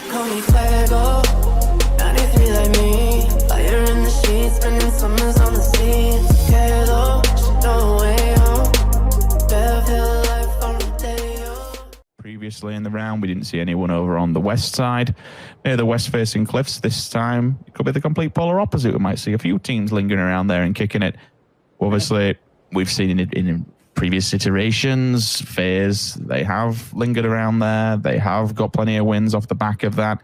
Call me Fuego, 93 like me. Fire in the sheets, spending summers on the sea. Quedo, no way home. Bearfield life on Rodeo. Previously in the round, we didn't see anyone over on the west side, near the west-facing cliffs. This time, it could be the complete polar opposite. We might see a few teams lingering around there and kicking it. Obviously, we've seen it in previous iterations. FaZe, they have lingered around there. They have got plenty of wins off the back of that.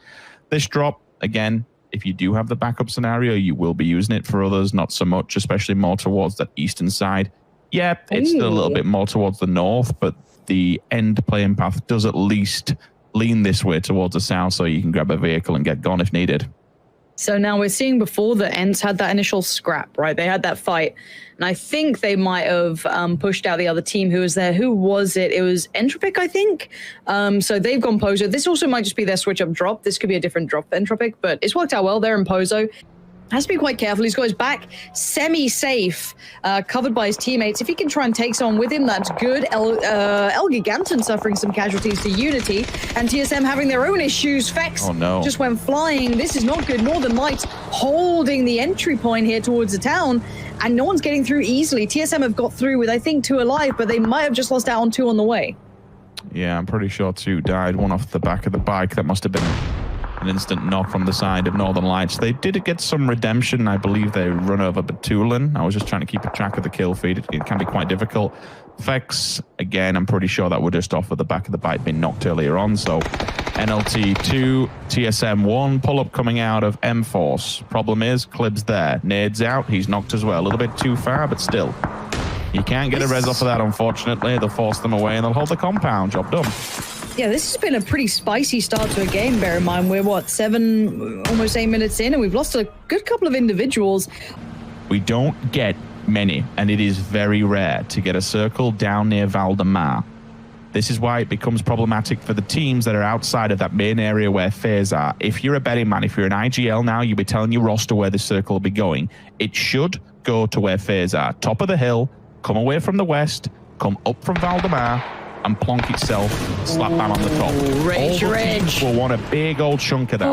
This drop, again, if you do have the backup scenario, you will be using it. For others, not so much, especially more towards that eastern side. Yeah, it's still a little bit more towards the north, but the end playing path does at least lean this way towards the south, so you can grab a vehicle and get gone if needed. So now we're seeing before the Ents had that initial scrap, right? They had that fight. And I think they might have pushed out the other team who was there. Who was it? It was Entropic, I think. So they've gone Pozo. This also might just be their switch up drop. This could be a different drop for Entropic, but it's worked out well. They're in Pozo. Has to be quite careful. He's got his back semi-safe, covered by his teammates. If he can try and take someone with him, that's good. El Giganton suffering some casualties to Unity, and TSM having their own issues. Vex just went flying. This is not good. Northern Lights holding the entry point here towards the town, and no one's getting through easily. TSM have got through with, I think, 2 alive, but they might have just lost out on 2 on the way. Yeah, I'm pretty sure 2 died. 1 off the back of the bike. That must have been an instant knock from the side of Northern Lights. They did get some redemption. I believe they run over Batulin. I was just trying to keep a track of the kill feed. It can be quite difficult. Vex, again, I'm pretty sure that were just off of the back of the bike being knocked earlier on. So NLT 2, TSM 1, pull-up coming out of M-Force. Problem is, Klib's there. Nades out. He's knocked as well. A little bit too far, but still. You can't get a res off of that, unfortunately. They'll force them away and they'll hold the compound. Job done. Yeah, this has been a pretty spicy start to a game. Bear in mind, we're what, 7, almost 8 minutes in, and we've lost a good couple of individuals. We don't get many, and it is very rare to get a circle down near Valdemar. This is why it becomes problematic for the teams that are outside of that main area where FaZe are. If you're a betting man, if you're an IGL now, you'll be telling your roster where the circle will be going. It should go to where FaZe are. Top of the hill, come away from the west, come up from Valdemar, and plonk itself slap bam on the top. Raise your edge. Will want a big old chunk of that.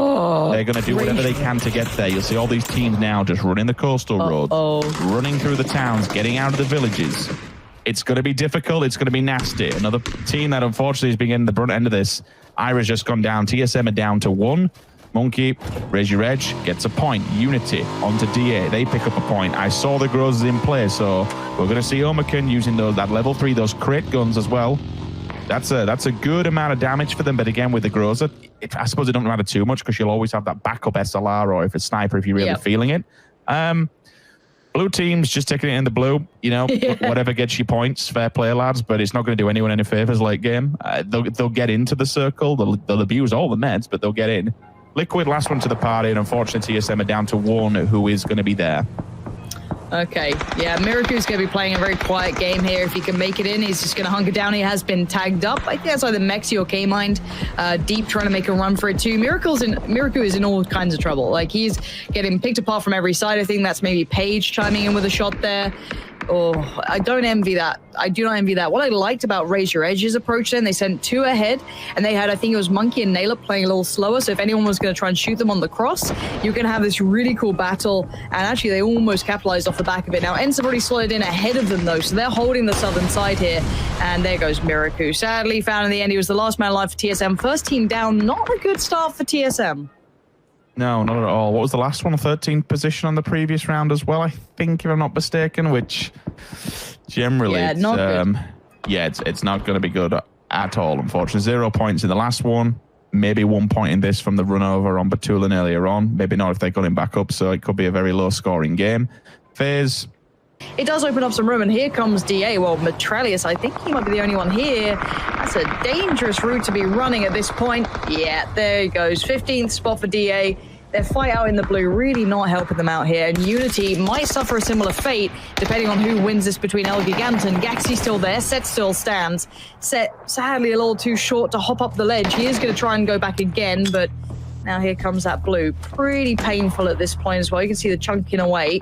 They're going to do whatever they can to get there. You'll see all these teams now just running the coastal roads, running through the towns, getting out of the villages. It's going to be difficult. It's going to be nasty. Another team that unfortunately has been getting the brunt end of this. Ira's just gone down. TSM are down to 1. Monkey, raise your edge, gets a point. Unity onto DA. They pick up a point. I saw the Grozers in play, so we're going to see Omicron using that level 3, those crate guns as well. That's a good amount of damage for them, but again, with the Grozer, I suppose it don't matter too much because you'll always have that backup SLR or if it's sniper if you're really feeling it. Blue team's just taking it in the blue, you know, whatever gets you points, fair play, lads, but it's not going to do anyone any favors late game. They'll get into the circle, they'll abuse all the meds, but they'll get in. Liquid, last one to the party, and unfortunately TSM are down to 1 who is going to be there. Okay, yeah, Miracu's going to be playing a very quiet game here. If he can make it in, he's just going to hunker down. He has been tagged up. I think that's either mxey or Kaymind. Deep trying to make a run for it too. Miracu is in all kinds of trouble. Like, he's getting picked apart from every side. I think that's maybe Paige chiming in with a shot there. Oh, I don't envy that. I do not envy that. What I liked about Raise Your Edge's approach then, they sent 2 ahead, and they had, I think it was Monkey and Nailor playing a little slower, so if anyone was going to try and shoot them on the cross, you can have this really cool battle, and actually they almost capitalized off the back of it. Now, Ents have already slotted in ahead of them, though, so they're holding the southern side here, and there goes Miracu. Sadly, found in the end, he was the last man alive for TSM. First team down, not a good start for TSM. No, not at all. What was the last one? 13th position on the previous round as well, I think, if I'm not mistaken, which generally, it's not going to be good at all, unfortunately. 0 points in the last one, maybe 1 point in this from the run over on Batulin earlier on. Maybe not if they got him back up, so it could be a very low-scoring game. FaZe. It does open up some room, and here comes DA. Well, Metrelius, I think he might be the only one here. That's a dangerous route to be running at this point. Yeah, there he goes. 15th spot for DA. Their fight out in the blue really not helping them out here, and Unity might suffer a similar fate depending on who wins this between El Giganton. Gaxi still there, Set still stands. Set sadly a little too short to hop up the ledge. He is going to try and go back again, but now here comes that blue. Pretty painful at this point as well. You can see the chunking away.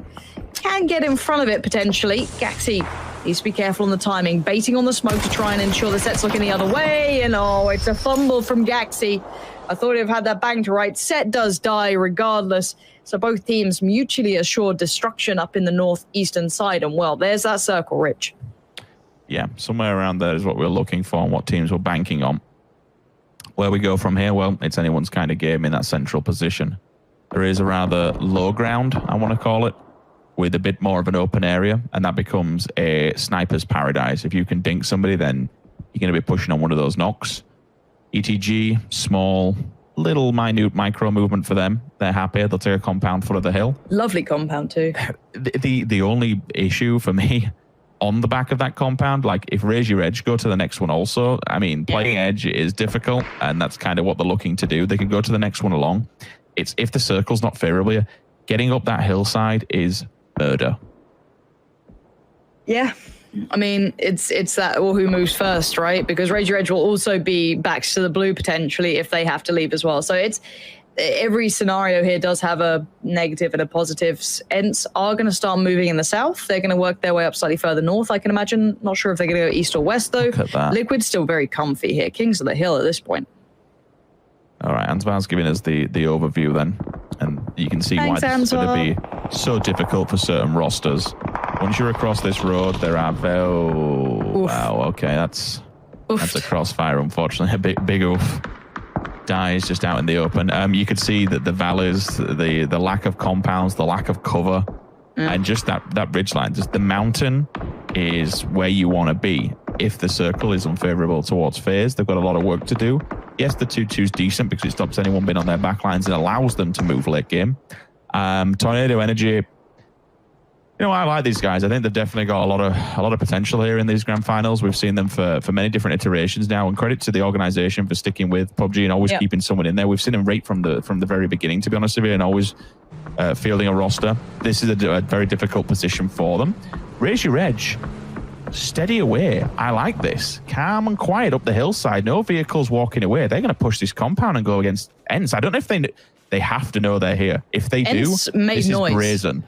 Can get in front of it potentially. Gaxi Needs to be careful on the timing. Baiting on the smoke to try and ensure the set's looking the other way. And oh, it's a fumble from Gaxi. I thought he'd have had that banged right. Set does die regardless. So both teams mutually assured destruction up in the northeastern side. And well, there's that circle, Rich. Yeah, somewhere around there is what we're looking for and what teams we're banking on. Where we go from here, well, it's anyone's kind of game in that central position. There is a rather low ground, I want to call it, with a bit more of an open area, and that becomes a sniper's paradise. If you can dink somebody, then you're going to be pushing on one of those knocks. ETG, small, little minute micro movement for them. They're happy. They'll take a compound foot of the hill. Lovely compound too. The only issue for me on the back of that compound, like if Raise Your Edge go to the next one also, I mean, playing edge is difficult, and that's kind of what they're looking to do. They can go to the next one along. It's if the circle's not favorable, getting up that hillside is murder. Yeah. I mean, it's that, well, who moves first, right? Because Raise Your Edge will also be backs to the blue potentially if they have to leave as well. So it's every scenario here does have a negative and a positive. Ents are going to start moving in the south. They're going to work their way up slightly further north, I can imagine. Not sure if they're going to go east or west, though. Liquid's still very comfy here. Kings of the Hill at this point. All right, Ansvar's giving us the overview then. And you can see why this is going to be so difficult for certain rosters. Once you're across this road, there are... Oh, wow, okay, that's a crossfire, unfortunately. A big oof. Dies just out in the open. You could see that the valleys, the lack of compounds, the lack of cover, and just that ridgeline, just the mountain is where you want to be. If the circle is unfavorable towards FaZe, they've got a lot of work to do. Yes, the 2-2's decent because it stops anyone being on their backlines and allows them to move late game. Tornado Energy, you know, I like these guys. I think they've definitely got a lot of potential here in these grand finals. We've seen them for many different iterations now, and credit to the organization for sticking with PUBG and always keeping someone in there. We've seen them right from the very beginning, to be honest with you, and always fielding a roster. This is a very difficult position for them. Raise Your Edge. Steady away. I like this. Calm and quiet up the hillside. No vehicles walking away. They're going to push this compound and go against Ents. I don't know if they have to know they're here. If they Ents do, made this noise. is brazen.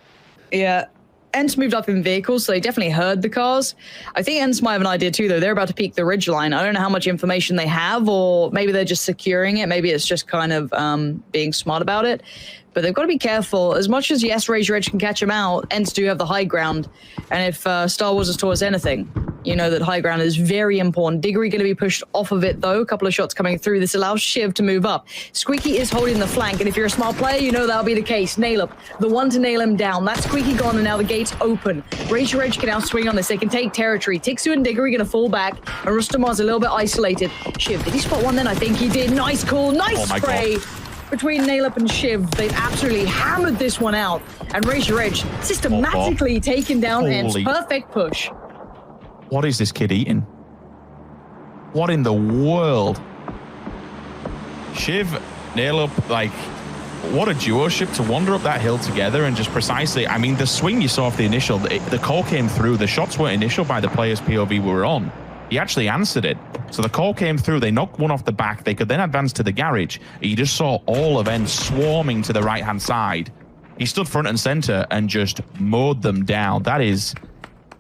Yeah. Ents moved up in vehicles, so they definitely heard the cars. I think Ents might have an idea too, though. They're about to peek the ridgeline. I don't know how much information they have, or maybe they're just securing it. Maybe it's just kind of being smart about it. But they've got to be careful. As much as, yes, Raise Your Edge can catch them out, Ents do have the high ground. And if Star Wars has taught us anything, you know that high ground is very important. Diggory going to be pushed off of it, though. A couple of shots coming through. This allows Shiv to move up. Squeaky is holding the flank, and if you're a smart player, you know that'll be the case. Nail up, the one to nail him down. That's Squeaky gone, and now the gate's open. Raise Your Edge can now swing on this. They can take territory. Tixu and Diggory going to fall back, and Rustamar's a little bit isolated. Shiv, did he spot one then? I think he did. Nice call, nice spray. Between Nailup and Shiv, they've absolutely hammered this one out. And Raise Your Edge systematically taken down Ents. Perfect push. What is this kid eating? What in the world? Shiv, Nailup, like, what a duo ship to wander up that hill together and just precisely, I mean, the swing you saw off the initial, the call came through. The shots weren't initial by the player's POV we were on. He actually answered it. So the call came through. They knocked one off the back. They could then advance to the garage. You just saw all of Ents swarming to the right-hand side. He stood front and center and just mowed them down. That is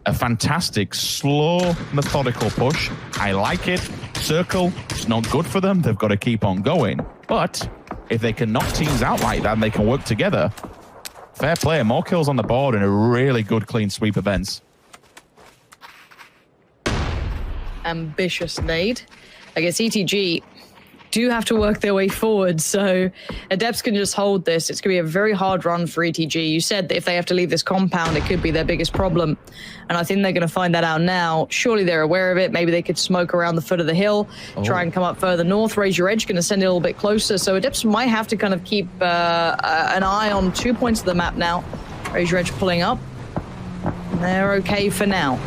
a fantastic, slow, methodical push. I like it. Circle, it's not good for them. They've got to keep on going. But if they can knock teams out like that and they can work together, fair play. More kills on the board and a really good, clean sweep of Ents. Ambitious nade. I guess ETG do have to work their way forward, so Adepts can just hold this. It's going to be a very hard run for ETG. You said that if they have to leave this compound, it could be their biggest problem, and I think they're going to find that out now. Surely they're aware of it. Maybe they could smoke around the foot of the hill, try and come up further north. Raise Your Edge going to send it a little bit closer, so Adepts might have to kind of keep an eye on 2 points of the map now. Raise Your Edge pulling up. They're okay for now.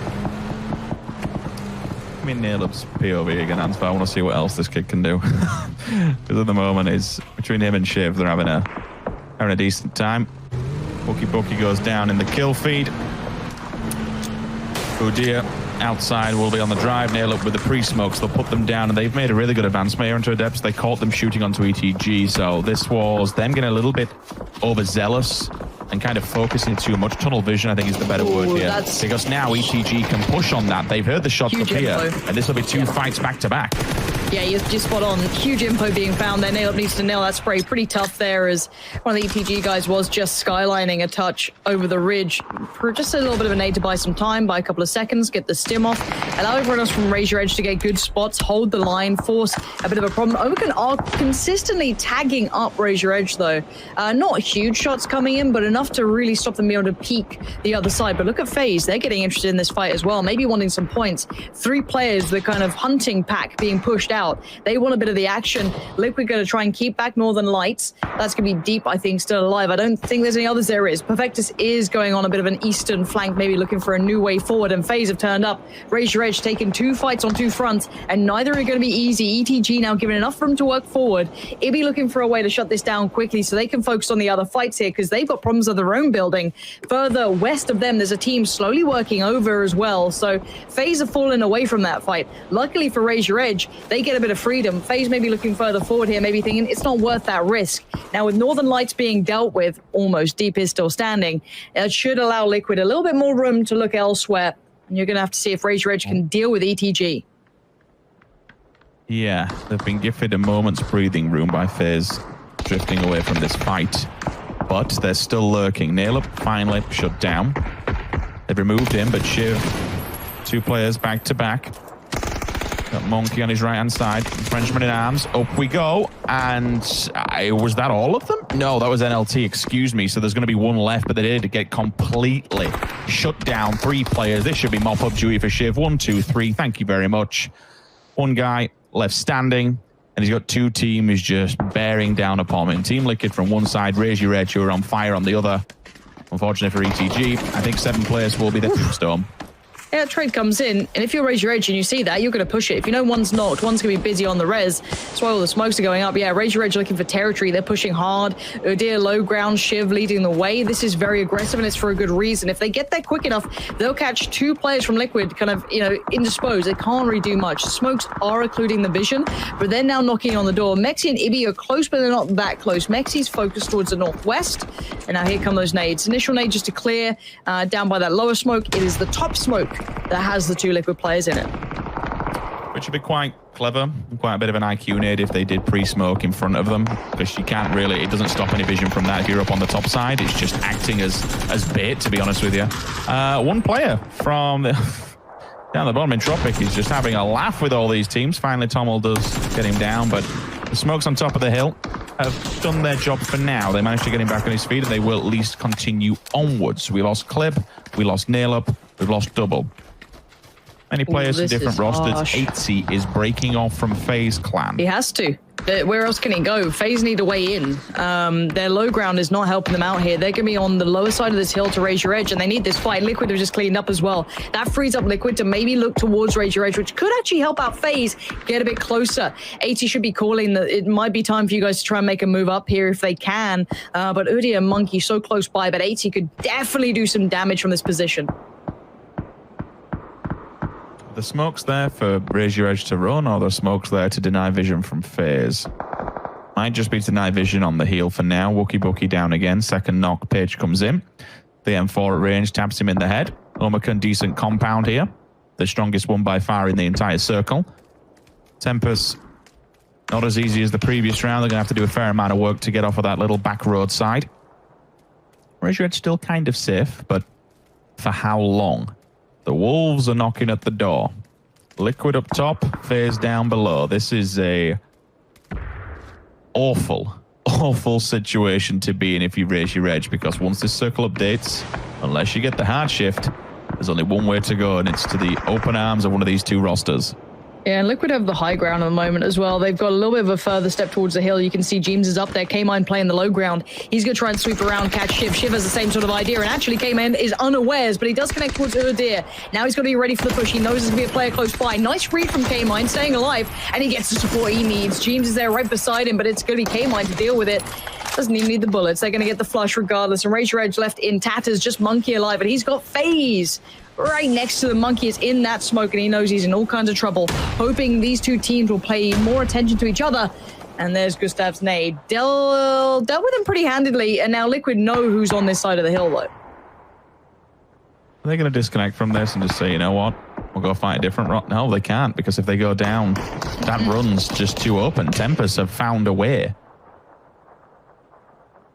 I mean, Nailup's POV again, Ansvar. I want to see what else this kid can do. Because at the moment, is between him and Shiv, they're having a decent time. Bookie goes down in the kill feed. Udia outside will be on the drive. Nailup with the pre-smokes. They'll put them down, and they've made a really good advancement here into Adepts. They caught them shooting onto ETG, so this was them getting a little bit overzealous and kind of focusing too much. Tunnel vision, I think, is the better word here. Because now ETG can push on that. They've heard the shots up here, and this will be 2 fights back to back. Yeah, you're spot on. Huge info being found there. Nail Up needs to nail that spray pretty tough there, as one of the ETG guys was just skylining a touch over the ridge for just a little bit of a nade to buy some time, buy a couple of seconds, get the stim off, allow everyone else from Raise Your Edge to get good spots, hold the line, force a bit of a problem. Omekan are consistently tagging up Raise Your Edge, though. Not huge shots coming in, but enough to really stop them being able to peek the other side. But look at FaZe. They're getting interested in this fight as well, maybe wanting some points. 3 players, the kind of hunting pack being pushed out. They want a bit of the action. Liquid going to try and keep back Northern Lights. That's going to be deep, I think, still alive. I don't think there's any others there is. Perfectus is going on a bit of an eastern flank, maybe looking for a new way forward, and FaZe have turned up. Raise Your Edge taking 2 fights on 2 fronts, and neither are going to be easy. ETG now given enough room to work forward. Ibi looking for a way to shut this down quickly so they can focus on the other fights here, because they've got problems of their own building. Further west of them, there's a team slowly working over as well, so FaZe have fallen away from that fight. Luckily for Raise Your Edge, they get a bit of freedom. FaZe may be looking further forward here, maybe thinking it's not worth that risk. Now, with Northern Lights being dealt with, almost Deep is still standing, it should allow Liquid a little bit more room to look elsewhere. And you're going to have to see if Raise Your Edge can deal with ETG. Yeah, they've been gifted a moment's breathing room by FaZe drifting away from this fight. But they're still lurking. Nail Up finally shut down. They've removed him, but Shiv, 2 players back to back. Got Monkey on his right-hand side. Frenchman in arms. Up we go. And was that all of them? No, that was NLT. Excuse me. So there's going to be 1 left, but they did get completely shut down. 3 players. This should be mop-up duty for Shiv. 1, 2, 3. Thank you very much. 1 guy left standing, and he's got 2 teams just bearing down upon him. Team Liquid from one side, Raise Your Edge, who are on fire on the other. Unfortunately for ETG, I think 7 players will be the tombstone. Yeah, trade comes in, and if you Raise Your Edge and you see that, you're going to push it. If you know one's knocked, one's going to be busy on the res. That's why all the smokes are going up. Yeah, Raise Your Edge looking for territory. They're pushing hard. Udyr low ground, Shiv leading the way. This is very aggressive, and it's for a good reason. If they get there quick enough, they'll catch 2 players from Liquid kind of, indisposed. They can't really do much. Smokes are occluding the vision, but they're now knocking on the door. mxey and Ibi are close, but they're not that close. mxey's focused towards the northwest, and now here come those nades. Initial nade just to clear down by that lower smoke. It is the top smoke that has the 2 Liquid players in it. Which would be quite clever, quite a bit of an IQ nade if they did pre-smoke in front of them, because you can't really, it doesn't stop any vision from that if you're up on the top side. It's just acting as bait, to be honest with you. 1 player from down the bottom in Tropic is just having a laugh with all these teams. Finally, Tommel does get him down, but the smokes on top of the hill have done their job for now. They managed to get him back on his feet, and they will at least continue onwards. We lost Clip, we lost Nail Up, we've lost Double. Many players in different rosters. mxey is breaking off from FaZe clan. He has to. Where else can he go? FaZe need a way in. Their low ground is not helping them out here. They're going to be on the lower side of this hill to Raise Your Edge, and they need this fight. Liquid have just cleaned up as well. That frees up Liquid to maybe look towards Raise Your Edge, which could actually help out FaZe get a bit closer. 80 should be calling that it might be time for you guys to try and make a move up here if they can. But Udyr and Monkey so close by, but 80 could definitely do some damage from this position. The smoke's there for Raise Your Edge to run, or the smoke's there to deny vision from FaZe? Might just be to deny vision on the heel for now. Wookie Bookie down again. Second knock, Page comes in. The M4 at range taps him in the head. Omekan, decent compound here. The strongest one by far in the entire circle. Tempest, not as easy as the previous round. They're going to have to do a fair amount of work to get off of that little back road side. Raise Your Edge still kind of safe, but for how long? The Wolves are knocking at the door. Liquid up top, FaZe down below. This is a awful situation to be in if you Raise Your Edge, because once this circle updates, unless you get the hard shift, there's only one way to go, and it's to the open arms of one of these 2 rosters. Yeah, and Liquid have the high ground at the moment as well. They've got a little bit of a further step towards the hill. You can see Jeemzz is up there. Kaymind playing the low ground. He's going to try and sweep around, catch Shiv. Shiv has the same sort of idea, and actually Kaymind is unawares, but he does connect towards Udyr. Now he's got to be ready for the push. He knows there's going to be a player close by. Nice read from Kaymind, staying alive, and he gets the support he needs. Jeemzz is there right beside him, but it's going to be Kaymind to deal with it. Doesn't even need the bullets. They're going to get the flush regardless, and Raise Your Edge left in tatters, just Monkey alive, and he's got FaZe right next to the Monkey is in that smoke, and he knows he's in all kinds of trouble. Hoping these 2 teams will pay more attention to each other And there's Gustav's nade. Dealt with him pretty handedly, and now Liquid know who's on this side of the hill, though. Are they going to disconnect from this and just say, you know what, we'll go fight a different route? No, they can't, because if they go down, that run's just too open. Tempest have found a way.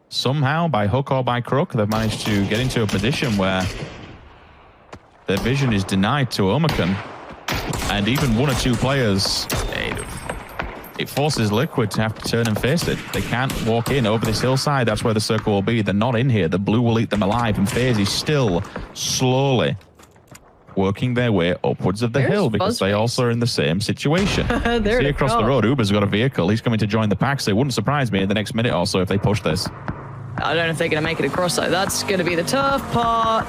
Somehow, by hook or by crook, they've managed to get into a position where their vision is denied to Omicron. And even one or two players, it forces Liquid to have to turn and face it. They can't walk in over this hillside. That's where the circle will be. They're not in here. The blue will eat them alive. And FaZe is still slowly working their way upwards of the hill because they also are in the same situation. See across the road, Uber's got a vehicle. He's coming to join the pack, so it wouldn't surprise me in the next minute or so if they push this. I don't know if they're going to make it across, though. That's going to be the tough part.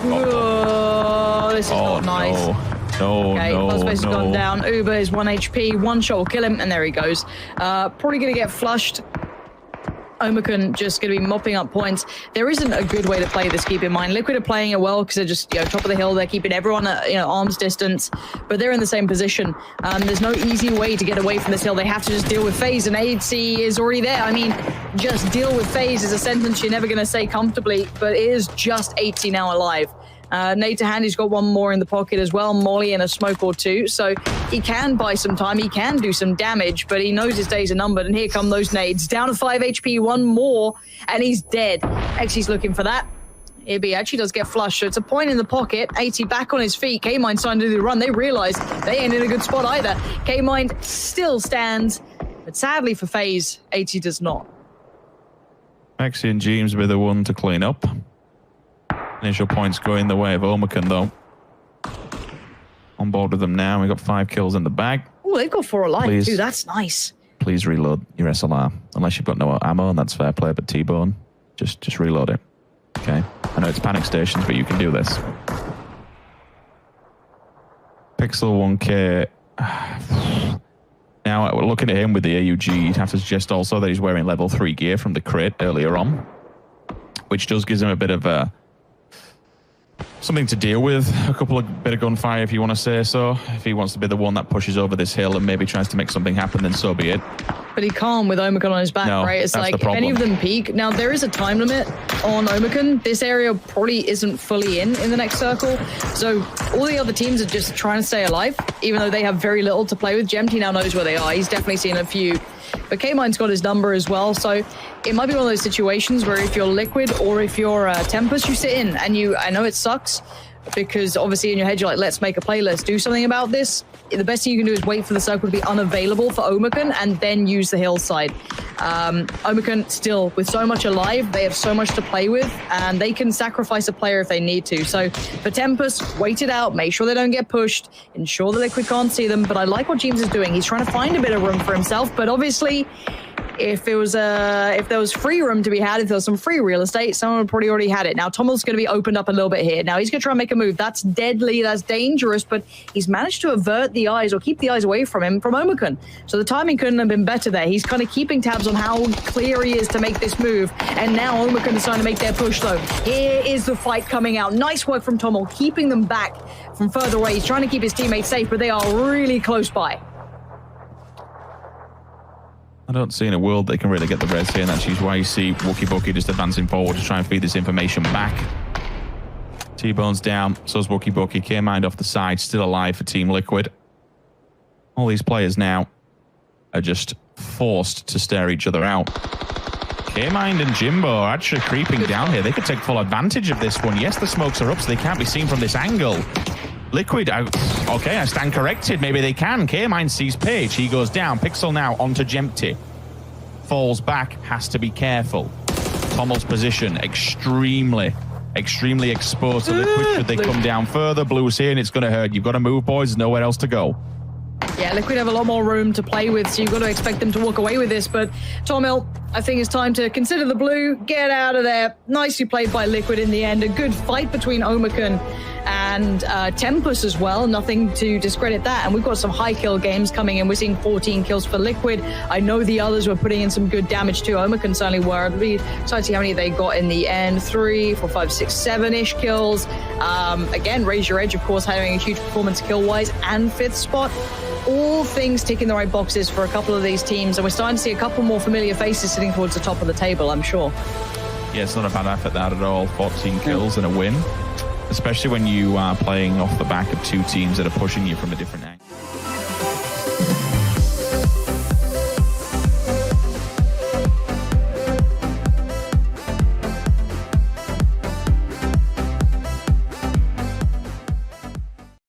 Whoa, this is not nice. No, okay, Buzzface has gone down. Uber is 1 HP. One shot will kill him, and there he goes. Probably going to get flushed. Omicron just going to be mopping up points. There isn't a good way to play this, keep in mind. Liquid are playing it well because they're just, top of the hill. They're keeping everyone at, arm's distance, but they're in the same position. There's no easy way to get away from this hill. They have to just deal with FaZe, and AC is already there. I mean, just deal with FaZe is a sentence you're never going to say comfortably, but it is just 80 now alive. Nade to hand, he's got one more in the pocket as well, Molly and a smoke or two, so he can buy some time, he can do some damage, but he knows his days are numbered, and here come those nades. Down to 5 HP, one more, and he's dead. Xy's looking for that. Ibby actually does get flushed, so it's a point in the pocket. 80 back on his feet. Kaymind starting to do the run. They realize they ain't in a good spot either. Kaymind still stands, but sadly for FaZe, 80 does not. mxey and Jeemzz will be the one to clean up. Initial points going the way of Omicron, though. On board with them now. We got 5 kills in the bag. Oh, they've got 4 alive, too. That's nice. Please reload your SLR. Unless you've got no ammo, and that's fair play, but T-Bone, just reload it. Okay? I know it's panic stations, but you can do this. Pixel 1K. Now, looking at him with the AUG, you'd have to suggest also that he's wearing level 3 gear from the crate earlier on, which does give him a bit of something to deal with, a bit of gunfire if you want to say so. If he wants to be the one that pushes over this hill and maybe tries to make something happen, then so be it. But he can't with Omicron on his back, right? It's like if any of them peek. Now, there is a time limit on Omicron. This area probably isn't fully in the next circle. So all the other teams are just trying to stay alive, even though they have very little to play with. Jemty now knows where they are. He's definitely seen a few. But Kaymind's got his number as well, so it might be one of those situations where if you're Liquid or if you're Tempest, you sit in, and I know it sucks, because obviously in your head you're like, let's make a play, let's do something about this. The best thing you can do is wait for the circle to be unavailable for Omicron and then use the hillside. Omicron still with so much alive, they have so much to play with, and they can sacrifice a player if they need to. So for Tempest, wait it out, make sure they don't get pushed, ensure the Liquid can't see them. But I like what Jeemzz is doing. He's trying to find a bit of room for himself, but obviously if there was free room to be had, if there was some free real estate, someone would probably already had it. Now Tommel's going to be opened up a little bit here. Now he's going to try and make a move. That's deadly, that's dangerous, but he's managed to avert the eyes or keep the eyes away from him from Omicron. So the timing couldn't have been better there. He's kind of keeping tabs on how clear he is to make this move. And now Omicron is trying to make their push though. Here is the fight coming out. Nice work from Tommel, keeping them back from further away. He's trying to keep his teammates safe, but they are really close by. I don't see in a world they can really get the res here, and that's why you see Wookie just advancing forward to try and feed this information back. T-Bone's down, so's Wookie. Kaymind off the side, still alive for Team Liquid. All these players now are just forced to stare each other out. Kaymind and Jimbo are actually creeping down here. They could take full advantage of this one. Yes, the smokes are up, so they can't be seen from this angle. Liquid, okay, I stand corrected. Maybe they can. Kaymind sees Page. He goes down. Pixel now onto Jemty. Falls back. Has to be careful. Tommel's position extremely exposed to Liquid. Should they come down further? Blue's here and it's going to hurt. You've got to move, boys. There's nowhere else to go. Yeah, Liquid have a lot more room to play with, so you've got to expect them to walk away with this. But Tommel, I think it's time to consider the blue. Get out of there. Nicely played by Liquid in the end. A good fight between Omicron and Tempest as well. Nothing to discredit that. And we've got some high kill games coming in. We're seeing 14 kills for Liquid. I know the others were putting in some good damage too. Omicron certainly were. I'd be excited to see how many they got in the end. 3, 4, 5, 6, 7-ish kills. Again, Raise Your Edge, of course, having a huge performance kill-wise and 5th spot. all things ticking the right boxes for a couple of these teams, and we're starting to see a couple more familiar faces sitting towards the top of the table, I'm sure. Yeah, it's not a bad effort that at all. 14 kills and a win, especially when you are playing off the back of two teams that are pushing you from a different angle.